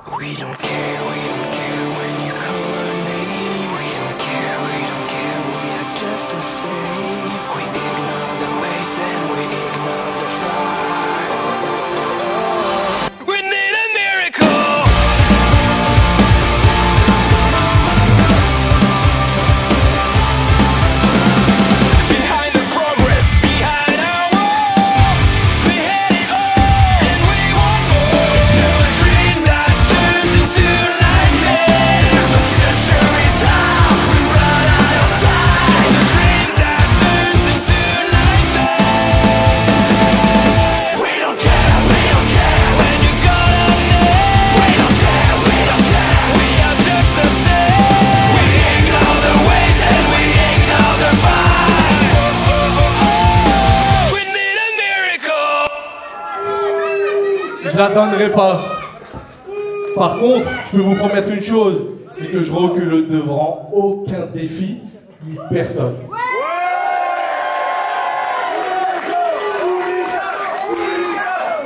We don't care when you call our name. We don't care, we are just the same. We ignore the waste and we ignore the fire. We need a miracle. Behind the progress, behind our walls, we had it all and we want more. It's just a dream that turns into nightmare. The future is ours, we run out of time. It's just a dream that turns into nightmare. We don't care when you call our name. We don't care, we are just the same. We ignore the waves and we ignore the fire. We need a miracle. Je la donnerai pas. Par contre, je peux vous promettre une chose, c'est que je recule devant aucun défi, ni personne.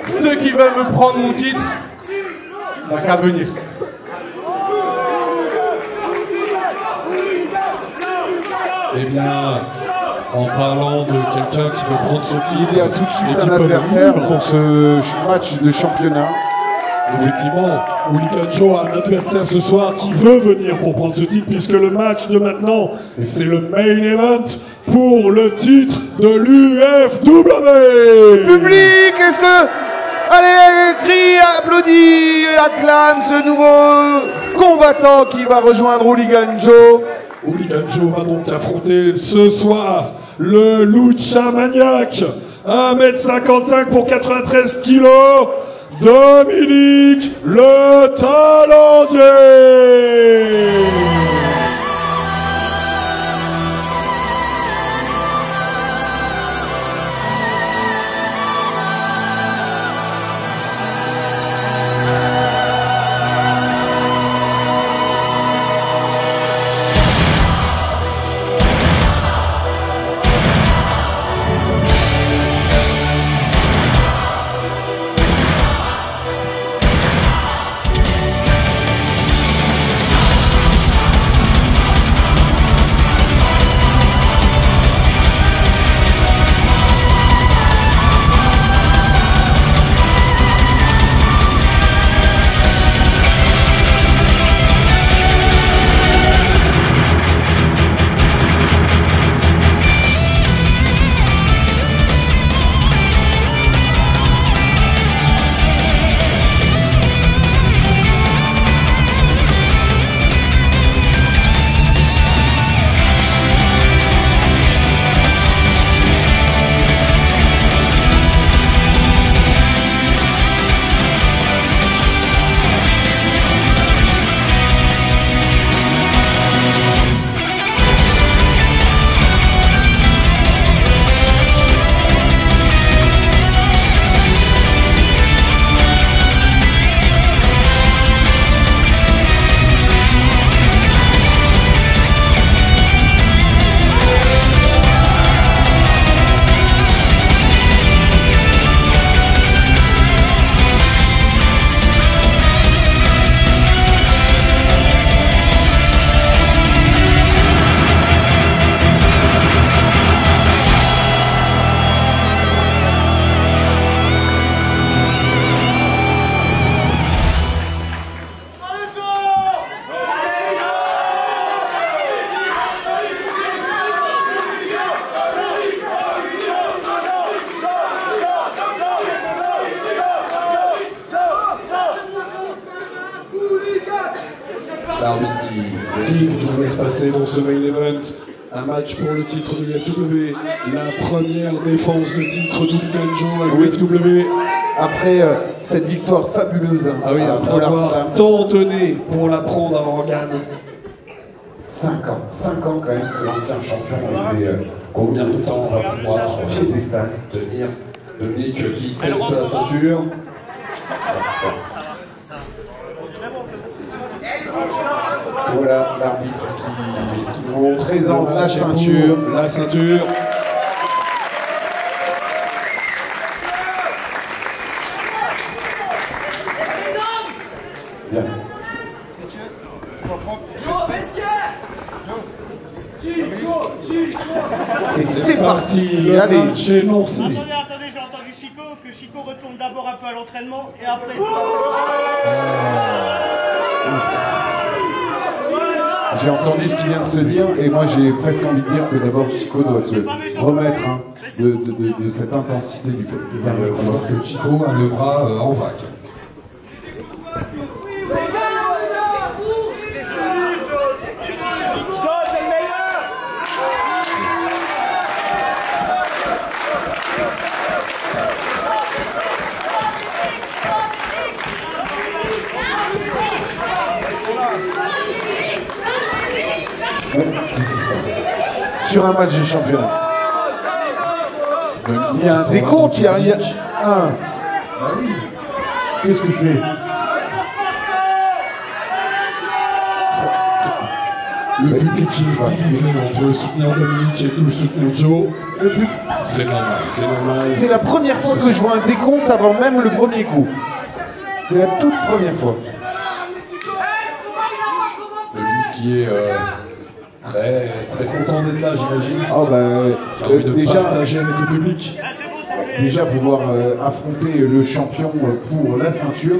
Ceux qui veulent me prendre mon titre, n'a qu'à venir. Eh bien, en parlant de quelqu'un qui veut prendre son titre, Il y a tout de suite et qui un peut adversaire venir, pour ce match de championnat. effectivement, Hooligan Joe a un adversaire ce soir qui veut venir pour prendre ce titre, puisque le match de maintenant, c'est le main event pour le titre de l'UFW. Public, est-ce que... Allez, crie, applaudis, acclame ce nouveau combattant qui va rejoindre Hooligan Joe. Hooligan Joe va donc affronter ce soir le Lucha Maniac, 1m55 pour 93 kilos, Dominique le Talendier. L'arbitre qui dit que tout va se passer dans ce main event. Un match pour le titre de l'UFW. La première défense de titre d'Hooligan Joe à l'UFW. Après cette victoire fabuleuse. Ah oui, après avoir tant donné pour la prendre à Organe. 5 ans quand même que l'ancien champion a été Combien de temps on va pouvoir piédestal. tenir Dominique qui teste la ceinture. Voilà l'arbitre qui nous présente la ceinture. La ceinture. Bien. Et c'est parti, Le allez. match est lancé. Attendez, j'ai entendu Chico, que Chico retourne d'abord un peu à l'entraînement et après... J'ai entendu ce qui vient de se dire et moi j'ai presque envie de dire que d'abord Chico doit se remettre hein, de cette intensité du dernier Il combat. faut que Chico a le bras en vrac. Sur un match de championnat. Il y a un décompte, il y a un. Qu'est-ce que c'est? Le public qui est divisé entre soutenir Dominique et tout soutenir Joe. C'est normal, c'est normal. C'est la première fois que je vois un décompte avant même le premier coup. C'est la toute première fois. Dominique qui est très, très content d'être là, j'imagine. Oh bah, Qui a envie de déjà, partager avec le public. déjà pouvoir affronter le champion pour la ceinture,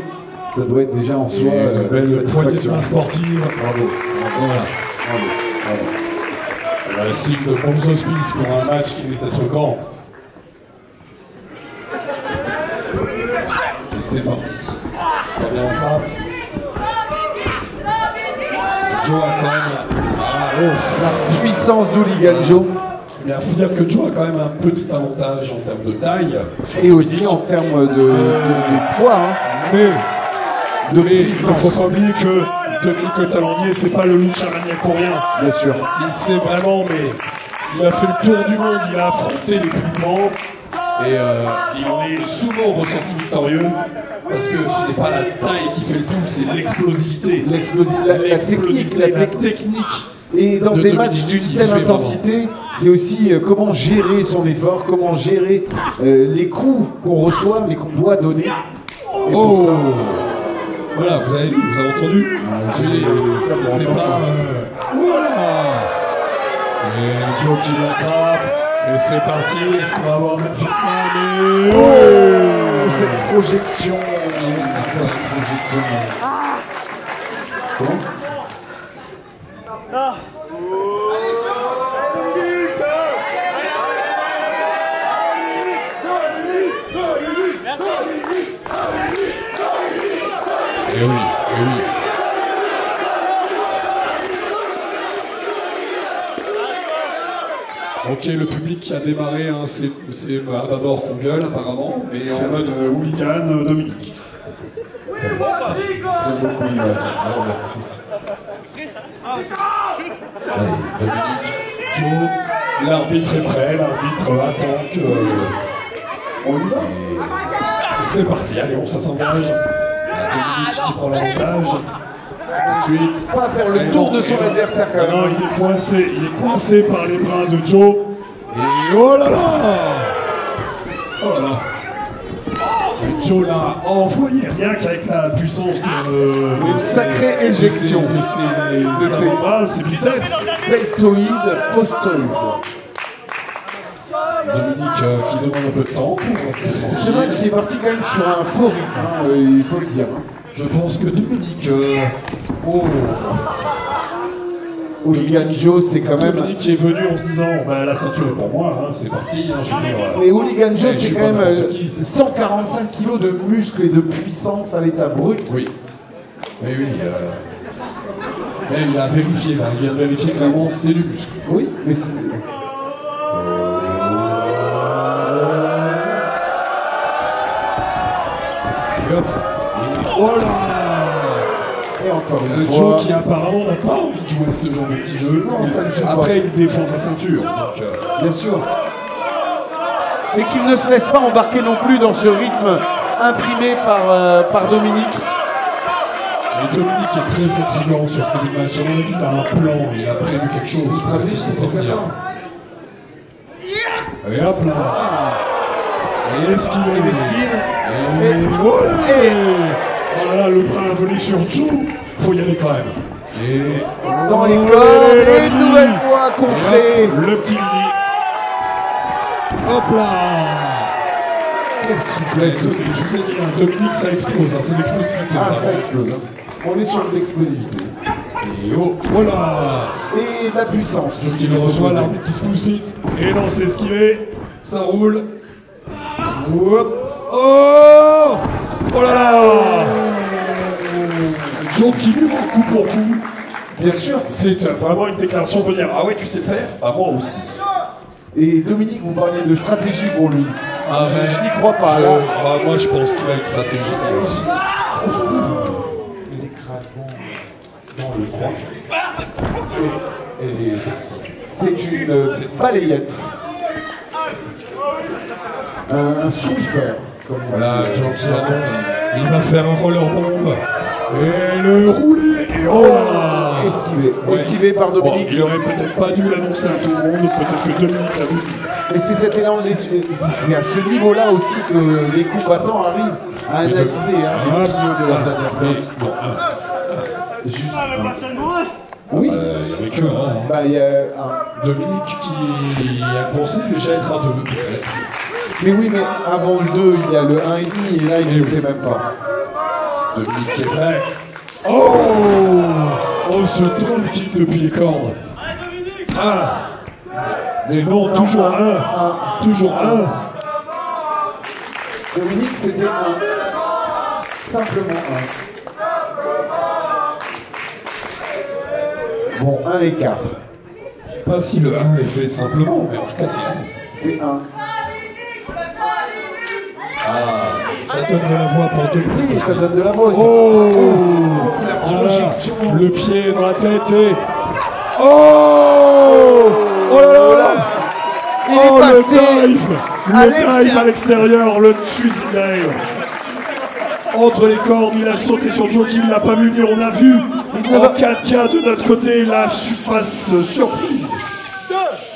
ça doit être déjà en soi Une belle poignée de satisfaction. main sportive. Bravo. Voilà. Un signe de bons auspices pour un match qui risque d'être grand. Et c'est parti. Bien en trappe. Joe a quand même... Ah, oh. La puissance d'Hooligan Joe Mais il faut dire que Joe a quand même un petit avantage en termes de taille. et aussi en termes de poids, hein, Mais de il ne puissance. faut pas oublier que Dominique Le Talendier, c'est pas le loup charaniac pour rien. Bien sûr. Il sait vraiment, mais il a fait le tour du monde, il a affronté les plus grands. Et il en est souvent ressorti victorieux. Parce que ce n'est pas la taille qui fait le tout, c'est l'explosivité. La technique. Et dans de des Dominique matchs d'une qui telle fait intensité, c'est aussi comment gérer son effort, comment gérer les coups qu'on reçoit mais qu'on doit donner. Et pour Oh ça, voilà, vous avez vu, vous avez entendu. C'est pas... Voilà. Et Joe qui l'attrape. Et c'est parti. Est-ce qu'on va avoir Memphis Man? oh, cette projection. Cette projection. Comment Eh oui, eh oui. Ok, le public qui a démarré, hein, c'est d'abord qu'on gueule apparemment, et en mode hooligan Dominique. J'aime beaucoup l'image. Allez, Dominique, Joe, l'arbitre est prêt, l'arbitre attend que... On y va. Et c'est parti, allez, ça s'engage. Dominique qui prend l'avantage. Ensuite... Pas faire le tour de son adversaire quand Non, même. il est coincé par les bras de Joe. Et oh là là! Oh là là! Et Joe l'a envoyé rien qu'avec la puissance de... Une sacrée éjection. de ses bras, ses biceps. Deltoïde, postoïde. Dominique qui demande un peu de temps pour Ce match qui est parti quand même sur un faux rythme, hein, il faut le dire. Je pense que Dominique... Hooligan Joe, c'est quand même. Dominique est venu en se disant bah, la ceinture est pour moi, hein, c'est parti, hein, je veux dire... Mais Hooligan Joe, je c'est suis quand pas même n'importe qui. 145 kilos de muscles et de puissance à l'état brut. Oui. Mais oui, mais il a vérifié, là. Il vient de vérifier clairement c'est du muscle. Oui, mais c'est. Et hop. Et oh là! Et encore une Le fois. Joe qui apparemment n'a pas envie de jouer à ce genre de petit jeu. Non, ça ne joue pas. Après, il défend sa ceinture. Donc, Bien sûr. Et qu'il ne se laisse pas embarquer non plus dans ce rythme imprimé par Dominique. et Dominique est très intriguant sur ce début de match. À mon avis, il a un plan, il a prévu quelque chose. sera vite, s'en c'est sortir. certain. Et hop là. Et esquive. Et l'esquive. Et voilà. Oh là là, le bras a volé sur Joe. Faut y aller quand même. Et Dans les cordes, et une nouvelle fois contré. le petit Lily. Hop là. Quelle souplesse aussi. Je vous ai dit, hein, Dominique, ça explose. Hein, c'est l'explosivité. Ah, vraiment. ça explose. Hein. On est sur de l'explosivité. Et oh, voilà. Et de la puissance. Il reçoit l'arbitre qui se pousse vite. Et non, c'est esquivé. Ça roule. Hop. Oh. Oh là là. Joe qui lui rend coup pour coup. Bien sûr. C'est vraiment une déclaration de dire ah ouais, tu sais faire. Bah moi aussi. Et Dominique, vous parliez de stratégie pour lui. Ah, Je n'y crois pas. Là, moi je pense qu'il a une stratégie. l'écrasement dans le droit. Et C'est une balayette. Un Swiffer. voilà, Jean qui avance. Il va faire un roller bomb. Et le rouler. Et oh là là. Esquivé. Ouais. Esquivé par Bon, Dominique. il aurait peut-être pas dû l'annoncer à tout le monde. Peut-être que Dominique l'a vu. Et c'est cet élan, c'est à ce niveau-là aussi que les combattants arrivent à analyser les signaux de leurs adversaires. Bon, Juste Ah, le passage bourreux. oui, il y avait que un. bah il y a un. Dominique qui a pensé déjà être à 2. Mais oui, mais avant le 2, il y a le 1,5 et là il n'y était même pas. Dominique qui est prêt. Oh, oh, ce drone kick depuis les cordes. Ah. Mais non, toujours un. Toujours un. Dominique, c'était un. Simplement un. Bon, un écart. Je sais pas si le 1 est fait simplement, mais en tout cas c'est 1. C'est un. Ça donne de la voix pour Dominique. Oui, ça donne de la voix aussi. Oh, La ah là, projection. le pied dans la tête et... Oh, oh là là. Il Oh, est le passé dive. à Le dive à l'extérieur, le suicide dive. Entre les cordes, il a sauté sur Joe qui ne l'a pas vu venir. On a vu en 4K de notre côté la surface surprise.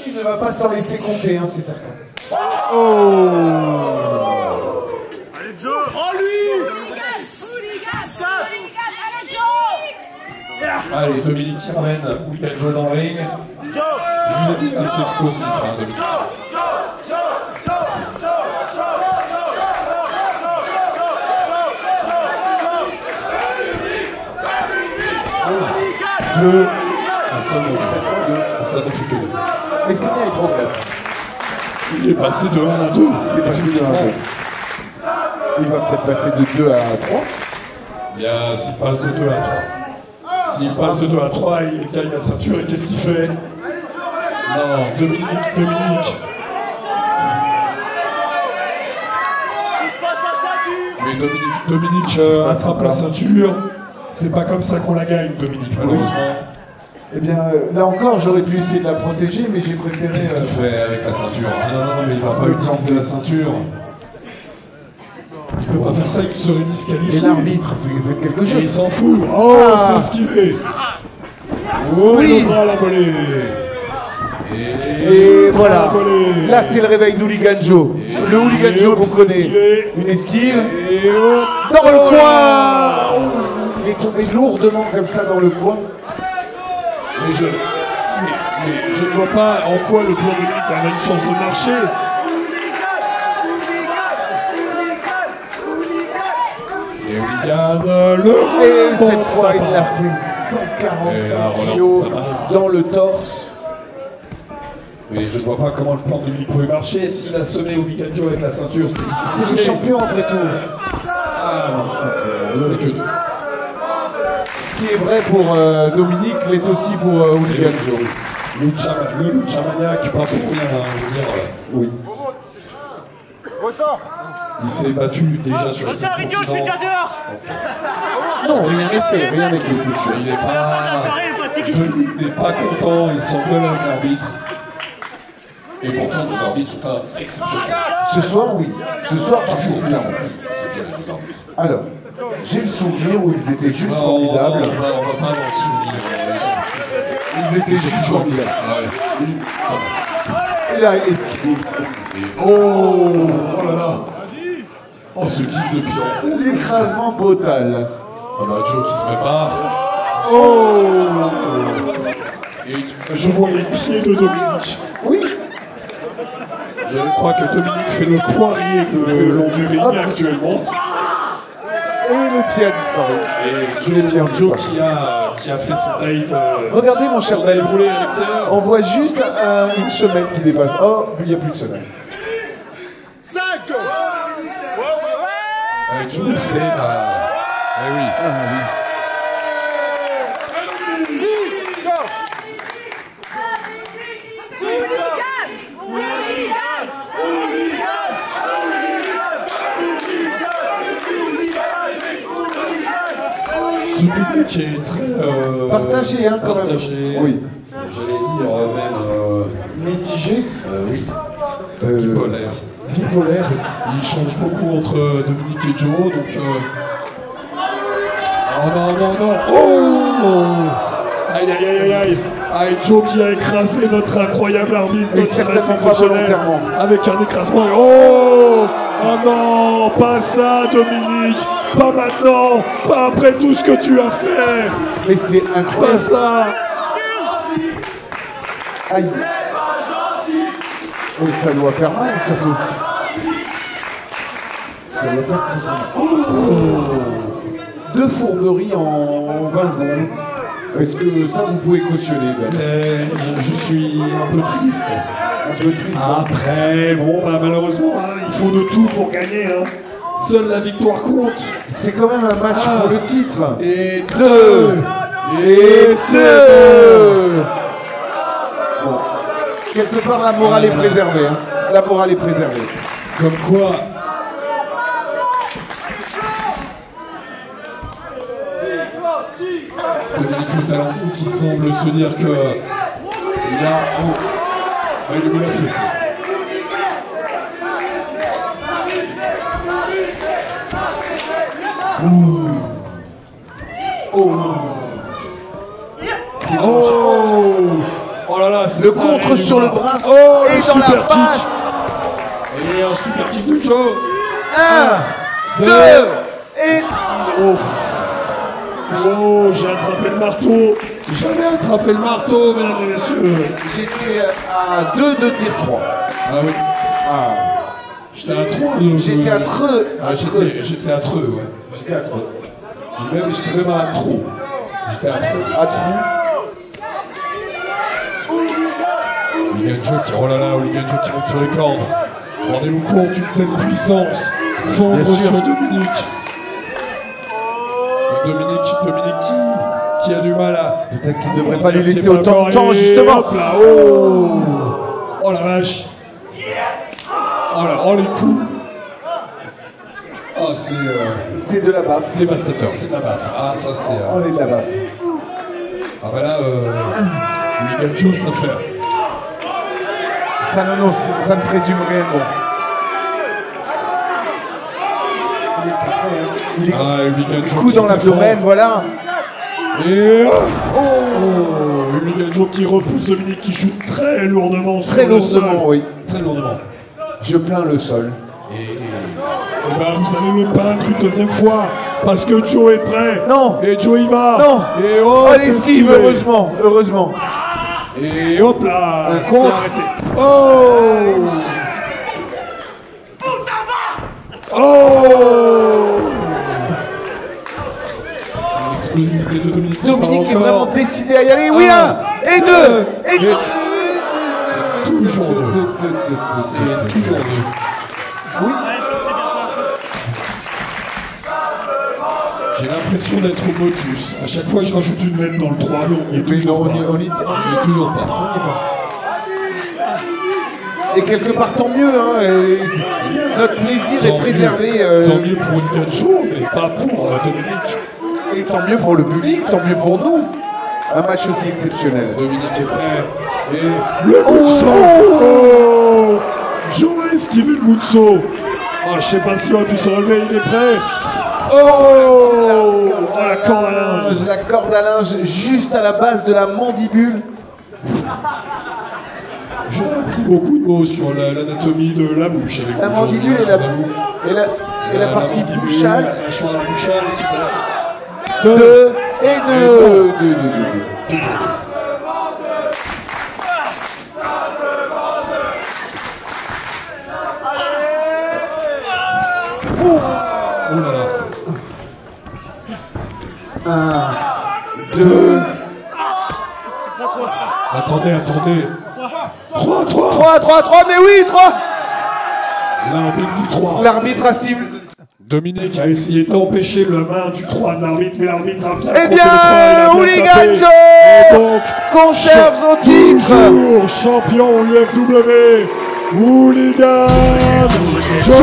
Il ne va pas s'en laisser compter, hein, c'est certain. Allez, Joe. Oh, lui. Allez, Dominique qui ramène Weekend Joe dans le ring. Joe. Je vous ai dit, c'est explosif, hein, Dominique. Deux. Un seul mot. Ça ne fait que deux. Mais c'est bien, il progresse. Il est passé de 1 à 2. Il est passé de 1 à 2. Il va peut-être passer de 2 à 3. Bien, s'il passe de 2 à 3. S'il passe de 2 à 3, il gagne la ceinture et qu'est-ce qu'il fait? Non, Dominique. Mais Dominique attrape la ceinture. C'est pas comme ça qu'on la gagne, Dominique, malheureusement. Eh bien, là encore, j'aurais pu essayer de la protéger, mais j'ai préféré. Qu'est-ce qu'il fait avec la ceinture? Non, mais il va pas utiliser la ceinture. Il peut pas faire ça, il serait disqualifié. Et l'arbitre fait quelque Et il chose. s'en fout. Oh, c'est esquivé. Oh, Oui. le bras à la volée. Et voilà. la volée. Là, c'est le réveil d'Hooligan Joe. Le Hooligan Et Joe hop, qu'on c'est connaît. esquivé. Une esquive. Et hop. Dans le Oh coin. là. Il est tombé lourdement comme ça dans le coin. Mais je ne vois pas en quoi le plan Dominique avait une chance de marcher. Et Hooligan, le Et bon, cette fois, ça il l'a passe. fait Et là, 145 voilà, kilos ça passe. dans le torse. Mais je ne vois pas comment le plan de Dominique pouvait marcher. S'il a semé Hooligan Joe avec la ceinture, c'était C'est le disqualifié. champion après tout. Ah non, c'est que deux. Ce qui est vrai pour Dominique l'est aussi pour Hooligan Joe. Le Lucha Maniac, pas pour rien, hein, je veux dire. Oui. Il s'est battu déjà sur les C'est un idiot, je suis déjà dehors. Non, rien n'est fait, rien n'est fait, c'est sûr. Il n'est La pas... soirée est fatiguée. Dominique n'est pas content, il s'engueule avec l'arbitre. Et pourtant, nos arbitres sont un exceptionnel. Ce soir, oui. Ce soir, toujours. Clairement. C'est bien, nos arbitres. Alors, j'ai le souvenir où ils étaient juste Non, formidables. on va pas dans le souvenir. Ils étaient juste formidables. Ah ouais. Ça passe. Et là, esquive. Oh là là. Oh, ce kick de pion. L'écrasement brutal. On a Joe qui se prépare. Oh. Et je vois les pieds de Dominique. Oui. Je crois que Dominique fait le poirier le long du ring actuellement. Et le pied a disparu. Et Joe qui a fait son tight. Regardez mon cher on a David. éboulé à l'extérieur. On voit juste une semelle qui dépasse. Oh, il n'y a plus de semelle. Joe fait la... Eh oui. Ce public est très... Partagé, hein, quand même. partagé. Oui. J'allais dire même... Mitigé. oui. Bipolaire. Bipolaire. Il change beaucoup entre Dominique et Joe, donc... Oh non, non, non. Oh. Aïe, aïe, aïe, aïe, aïe. Aïe, Joe qui a écrasé notre incroyable arbitre. Mais notre certainement arbitre pas exceptionnel, volontairement. avec un écrasement. Oh. Oh non, pas ça, Dominique. Pas maintenant. Pas après tout ce que tu as fait. Mais c'est Pas incroyable. ça. Aïe. Oh, ça doit faire mal, surtout. Ça doit faire très mal. Oh. 2 fourberies en 20 secondes. Est-ce que ça, vous pouvez cautionner, Ben? Je suis un peu triste. Un peu triste. Après, bon, bah, malheureusement, hein, il faut de tout pour gagner. Hein. Seule la victoire compte. C'est quand même un match pour le titre. Et 2. Et c'est bon. Quelque part, la morale est préservée. Hein. La morale est préservée. Comme quoi. Dominique Le Talentueux qui semble se dire que il a. Oh, il lui met la fessée. Ouh. Oh. C'est Oh. Oh là là, c'est le contre sur le bras. Oh, Et le dans la super kick. face. Et un super kick de Joe. 1, 2 et... Oh. Oh, j'ai attrapé le marteau. J'avais attrapé le marteau, mesdames et messieurs. J'étais à 2 de dire 3. Ah oui. Ah. J'étais à 3. J'étais à Treux. J'étais à Treux, ouais. J'étais à Treux. J'étais même à Trou. J'étais à Treux. À Trou. Hooligan Joe qui, oh là là, Hooligan Joe qui monte sur les cordes. Rendez-vous compte, une telle puissance. Fondre Bien sûr. sur Dominique. Dominique qui a du mal à... Peut-être qu'il ne devrait pas lui Qui est laisser pas autant encore, de temps, et justement. hop là, oh. Oh la vache. Oh là, oh les coups. Oh, C'est de la baffe. dévastateur, c'est de la baffe. Ah, ça c'est... On est de la baffe. Ah bah là, Hooligan Joe, ça fait... Ça, non, ça ne présume rien. Bon. Il est tout prêt, hein. Il est Ah, Hooligan Joe coup qui dans se l'abdomen, défend. voilà. Et... Oh, Hooligan Joe qui repousse Dominique, qui joue très lourdement sur Très le sol. lourdement, oui. Très lourdement. Je plains le sol. Et ben vous allez le peindre une deuxième fois, parce que Joe est prêt. Non. Et Joe y va. Non. Et oh, Oh, c'est l'esquive, esquivé. heureusement. Heureusement. Et hop là, Un c'est contre. arrêté. Oh. Oh. L'explosivité de Dominique qui Dominique est part vraiment encore. décidé à y aller. Oui, 1 et 2 et 2. Toujours deux. C'est toujours deux. J'ai l'impression d'être au Motus. À chaque fois, je rajoute une lettre dans le 3, mais on n'y est Mais toujours non, pas. on y est On n'y est toujours pas. Et quelque part, tant mieux. Hein, et notre plaisir Tant est préservé. mieux. Tant mieux pour Hooligan Joe, mais pas pour Dominique. Et tant mieux pour le public, tant mieux pour nous. Un match aussi exceptionnel. Dominique est prêt. Et le Moutso. Oh. Joe a esquivé le Moutso. Oh, je sais pas s'il aurait pu se relever, il est prêt. Oh, la corde à linge. La corde à linge juste à la base de la mandibule. J'ai appris beaucoup de mots sur l'anatomie de la bouche avec La vous aujourd'hui, mandibule je et vous avoue. Et la partie bouchale. La mâchoire bouchale. 2 et 2. Oh là là. 1, 2. Attendez. 3. 3, mais oui, 3. L'arbitre dit 3. L'arbitre a ciblé. Dominique a essayé d'empêcher le main du 3 de l'arbitre, mais l'arbitre a bien Eh compté bien, le 3, il a bien Hooligan tapé. Et Joe donc, conserve son titre. toujours champion UFW, Hooligan Joe.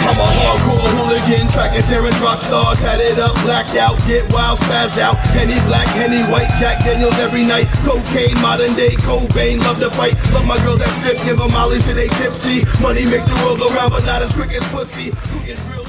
I'm a hardcore hooligan, track and tearing rock star, tatted up, blacked out, get wild, spaz out. Henny black, Henny white, Jack Daniels every night. Cocaine, modern day, Cobain, love to fight. Love my girls that strip, give them mollies till they tipsy. Money make the world go round, but not as quick as pussy. Who gets real